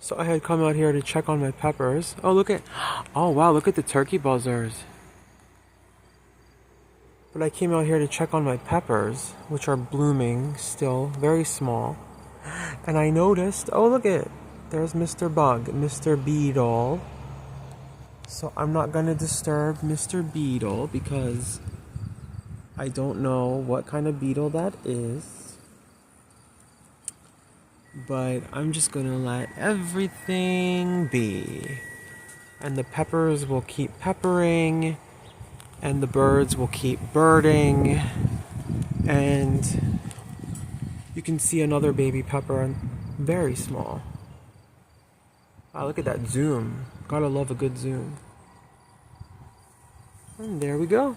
So I had come out here to check on my peppers. Oh wow, look at the turkey buzzers. But I came out here to check on my peppers, which are blooming still, very small. And I noticed, oh look at, there's Mr. Bug, Mr. Beetle. So I'm not gonna disturb Mr. Beetle because I don't know what kind of beetle that is. But I'm just gonna let everything be. And the peppers will keep peppering, and the birds will keep birding, and you can see another baby pepper, very small. Wow, look at that zoom. Gotta love a good zoom. And there we go.